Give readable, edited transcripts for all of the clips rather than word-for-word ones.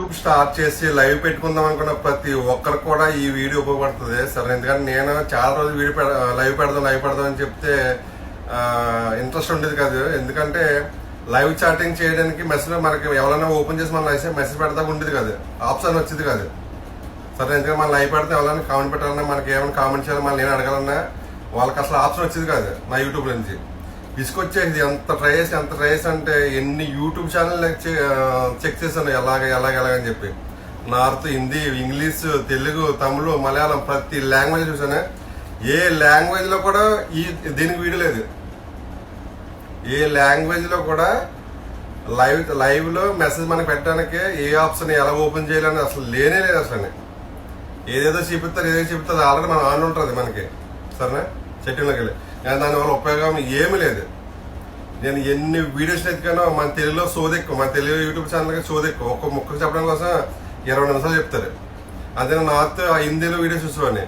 YouTube start చేసి live పెట్టుకుందాం అనుకున్న ప్రతి ఒక్కరికి కూడా ఈ వీడియో ఉపయోగపడుతుంది సరే. ఎందుకంటే నేను చాలా రోజులు లైవ్ పెడదాం అని చెప్తే ఇంట్రెస్ట్ ఉండేది కాదు. ఎందుకంటే లైవ్ చాటింగ్ చేయడానికి మెసేజ్ మనకి ఎవరైనా ఓపెన్ చేసి మనం మెసేజ్ పెడతా ఉండేది కాదు, ఆప్షన్ వచ్చేది కాదు సరే. ఎందుకంటే మనం లైవ్ పెడితే ఎవరైనా కామెంట్ పెట్టాలన్నా, మనకి ఏమైనా కామెంట్ చేయాలి, మనం నేను అడగాలన్నా వాళ్ళకి అసలు ఆప్షన్ వచ్చేది కాదు నా యూట్యూబ్ నుంచి. తీసుకొచ్చేది ఎంత ట్రై చేసి అంటే ఎన్ని యూట్యూబ్ ఛానల్ చెక్ చేశాను ఎలాగని చెప్పి. నార్త్, హిందీ, ఇంగ్లీష్, తెలుగు, తమిళ, మలయాళం ప్రతి లాంగ్వేజ్ చూసాను. ఏ లాంగ్వేజ్లో కూడా దీనికి వీడియో లేదు. ఏ లాంగ్వేజ్లో కూడా లైవ్లో మెసేజ్ మనకి పెట్టడానికి ఏ ఆప్షన్ ఎలా ఓపెన్ చేయాలని అసలు లేనే లేదు అసలు. ఏదేదో చూపిస్తారు ఆల్రెడీ మనం ఆన్ ఉంటుంది మనకి సరేనా సెట్టింగ్లోకి వెళ్ళి. కానీ దానివల్ల ఉపయోగం ఏమీ లేదు. నేను ఎన్ని వీడియోస్ ఎత్తుకానో మన తెలుగులో సోదెక్కువ, మన తెలుగు యూట్యూబ్ ఛానల్కి సోదెక్కువ. ఒక్క ముక్కకు చెప్పడం కోసం 20 నిమిషాలు చెప్తారు. అదే నార్త్ హిందీలో వీడియోస్ చూసేవాడిని,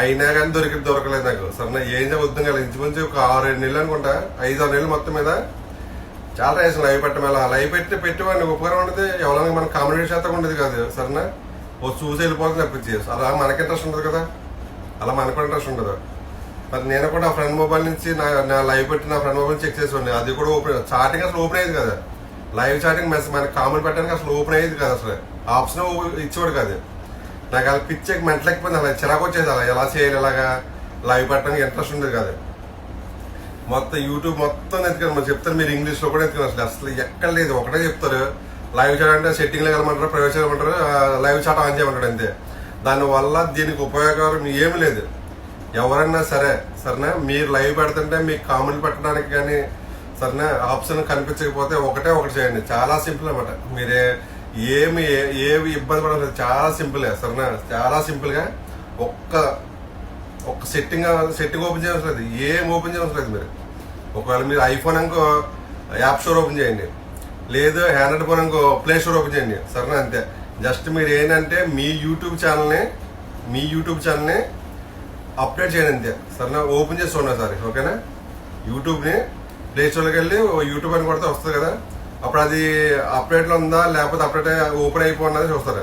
అయినా కానీ దొరకలేదు నాకు సరేనా. ఏం వద్దాం కదా ఇంచుమించు ఒక 6-7 నెలలు అనుకుంటా, 5-6 నెలలు మొత్తం మీద చాలా వేసాను లైవ్ పెట్టడం. లైవ్ పెట్టేవాడిని ఉపకారం ఉండేది, ఎవరైనా మన కామెడీ శాతం ఉండేది కాదు సరేనా. చూసి వెళ్ళిపోతుంది తప్పించి అలా మనకి ఇంట్రెస్ట్ ఉండదు కదా, అలా మనకు ఇంట్రెస్ట్ ఉండదు. మరి నేను కూడా నా ఫ్రెండ్ మొబైల్ నుంచి నా లైవ్ పెట్టి నా ఫ్రెండ్ మొబైల్ చెక్ చేసేవాడిని. అది కూడా చాటింగ్ అసలు ఓపెన్ అయ్యేది కదా. లైవ్ చాటింగ్ మెసేజ్ మనకి కామెంట్ పెట్టడానికి అసలు ఓపెన్ అయ్యేది కదా, అసలు ఆప్షన్ ఇచ్చేవాడు కాదు. నాకు అలా పిచ్చేకి మెంటలేకపోయింది, అలా చిరాకు వచ్చేది. అలా ఎలా చేయాలి, ఇలాగా లైవ్ పెట్టడానికి ఇంట్రెస్ట్ ఉండేది కాదు. మొత్తం యూట్యూబ్ మొత్తం ఎత్తుకాను. మరి చెప్తారు మీరు ఇంగ్లీష్లో కూడా ఎత్తుకాను. అసలు ఎక్కడ లేదు, ఒకటే చెప్తారు లైవ్ చాట్ అంటే సెట్టింగ్లో వెళ్ళమంటారు, ప్రైవేట్ చేయమంటారు, లైవ్ చాట్ ఆన్ చేయమంటాడు అంతే. దానివల్ల దీనికి ఉపయోగం ఏమి లేదు. ఎవరైనా సరేనా మీరు లైవ్ పెడుతుంటే మీకు కామెంట్ పెట్టడానికి కానీ సరేనా ఆప్షన్ కనిపించకపోతే ఒకటి చేయండి. చాలా సింపుల్ అన్నమాట. మీరే ఏమి ఇబ్బంది పడలేదు, చాలా సింపుల్గా సరేనా. చాలా సింపుల్గా ఒక్క సెట్టింగ్ ఓపెన్ చేయవలసిన లేదు, ఏం ఓపెన్ చేయవలసిన లేదు. మీరు ఒకవేళ మీరు ఐఫోన్ అనుకో యాప్ స్టోర్ ఓపెన్ చేయండి, లేదు హ్యాండ్రాయిడ్ ఫోన్ అనుకో ప్లే స్టోర్ ఓపెన్ చేయండి సరేనా. అంతే. జస్ట్ మీరు ఏంటంటే మీ యూట్యూబ్ ఛానల్ని అప్డేట్ చేయండి అంతే సరేనా. ఓపెన్ చేసి చూడండి సార్ ఓకేనా. యూట్యూబ్ని ప్లే స్టోర్లోకి వెళ్ళి యూట్యూబ్ అని కొడితే వస్తుంది కదా, అప్పుడు అది అప్డేట్లో ఉందా లేకపోతే అప్డేట్ ఓపెన్ అయిపోయినది చూస్తారు.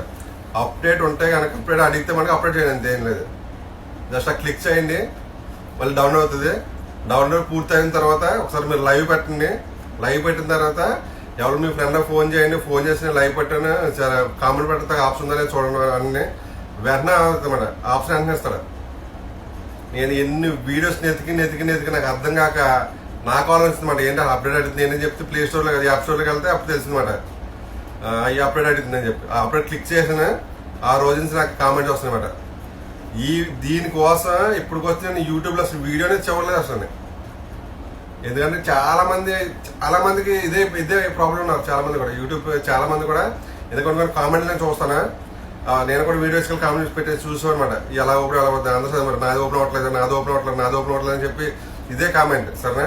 అప్డేట్ ఉంటే కనుక అప్డేట్ అడిగితే మనకి అప్డేట్ చేయండి అంతే, ఏం లేదు. జస్ట్ ఆ క్లిక్ చేయండి, మళ్ళీ డౌన్లోడ్ అవుతుంది. డౌన్లోడ్ పూర్తి అయిన తర్వాత ఒకసారి మీరు లైవ్ పెట్టండి. లైవ్ పెట్టిన తర్వాత ఎవరు మీ ఫ్రెండ్ ఫోన్ చేయండి, ఫోన్ చేసి లైవ్ పెట్టాను కామెంట్ పెట్టే ఆప్షన్ ఉందా చూడండి అన్నీ వెంటనే అవుతుందన్నమాట. ఆప్షన్ వెంటనే ఇస్తాడు. నేను ఎన్ని వీడియోస్ నెతికి నాకు అర్థం కాక నాకు ఆలోచిస్తుందన్నమాట. ఏంటి అప్డేట్ అడుగుతుంది నేను చెప్తే ప్లే స్టోర్లో యాప్ స్టోర్లోకి వెళ్తే అప్పుడు తెలిసిందన్నమాట ఈ అప్డేట్ అడుగుతుందని చెప్పి. ఆ అప్డేట్ క్లిక్ చేసిన ఆ రోజు నుంచి నాకు కామెంట్స్ వస్తున్నాయన్నమాట. దీనికోసం ఇప్పటికొచ్చి నేను యూట్యూబ్లో అసలు వీడియోనే చూడలేదు అసలు. ఎందుకంటే చాలా మందికి ఇదే ప్రాబ్లం ఉన్నారు. చాలా మంది కూడా యూట్యూబ్ చాలా మంది కూడా ఎందుకంటే కామెంట్లు నేను చూస్తాను. నేను కూడా వీడియోస్ కామెంట్స్ పెట్టి చూసాను అనమాట. ఎలా ఓపెన్ ఎలా అవుతుంది అందరూ మరి నాది ఓపెన్ అవ్వట్లేదు అని చెప్పి ఇదే కామెంట్ సరేనా.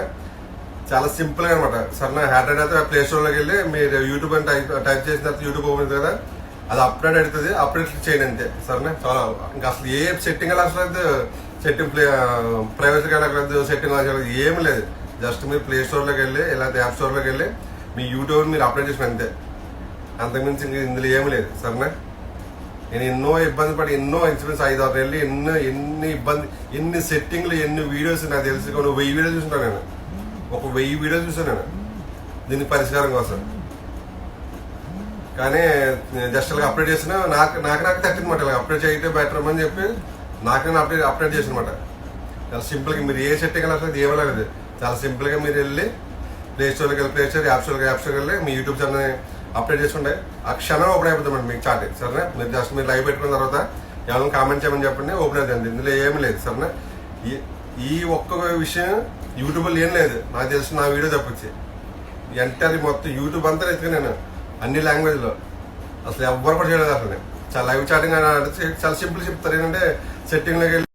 చాలా సింపుల్గా అనమాట సరేనా. హ్యాండ్రాయిడ్ అయితే ప్లే స్టోర్లోకి వెళ్ళి మీరు యూట్యూబ్ అని టైప్ చేసిన తర్వాత యూట్యూబ్ ఓపెన్ కదా, అది అప్డేట్ అవుతుంది. అప్డేట్ క్లిక్ చేయండి అంతే సరేనా. చాలా ఇంకా అసలు ఏ సెట్టింగ్ అలా అసలు సెట్టింగ్ ప్రైవసీ కానీ సెట్టింగ్ అసలు ఏమి లేదు. జస్ట్ మీరు ప్లే స్టోర్లోకి వెళ్ళి ఇలాంటి యాప్ స్టోర్లోకి వెళ్ళి మీ యూట్యూబ్ మీరు అప్డేట్ చేసిన అంతే, అంతకుమించి ఇంక ఇందులో ఏమి లేదు సరేనా. నేను ఎన్నో ఇబ్బంది పడి ఇన్సూరెన్స్ 5-6 నెలలు ఎన్ని సెట్టింగ్లు ఎన్ని వీడియోస్ నాకు తెలిసి 1000 వీడియోస్ చూసుంటాను నేను. 1000 వీడియోస్ చూసాను నేను దీనికి పరిష్కారం కోసం. కానీ జస్ట్ ఇలా అప్డేట్ చేసిన నాకు తట్టినమాట. ఇలా అప్డేట్ చేయటే బెటర్ అని చెప్పి నాకు అప్డేట్ చేసిన అనమాట. చాలా సింపుల్గా మీరు ఏ సెట్టింగ్ అసలు ఏమీ లేదు. చాలా సింపుల్గా మీరు వెళ్ళి ప్లే స్టోర్కి వెళ్ళి ప్లే స్టోర్ యాప్ స్టోర్కి వెళ్ళి మీ యూట్యూబ్ ఛానల్ అప్డేట్ చేసుకుంటే ఆ క్షణం ఓపెన్ అయిపోతుంది మీకు చాట్ సరేనా. మీరు జస్ట్ మీరు లైవ్ పెట్టుకున్న తర్వాత ఎవరైనా కామెంట్ చేయమని చెప్పండి ఓపెన్ అవుతుంది. ఇందులో ఏమీ లేదు సరేనా. ఈ ఒక్క విషయం యూట్యూబ్లో ఏం లేదు నాకు తెలిసి నా వీడియో తప్పించి ఎంటరీ మొత్తం యూట్యూబ్ అంతా ఎత్తుకు నేను అన్ని లాంగ్వేజ్లో అసలు ఎవ్వరు కూడా చేయలేదు అసలు. చాలా లైవ్ చాటింగ్ చాలా సింపుల్ చెప్తారు. ఏంటంటే సెట్టింగ్లోకి వెళ్ళి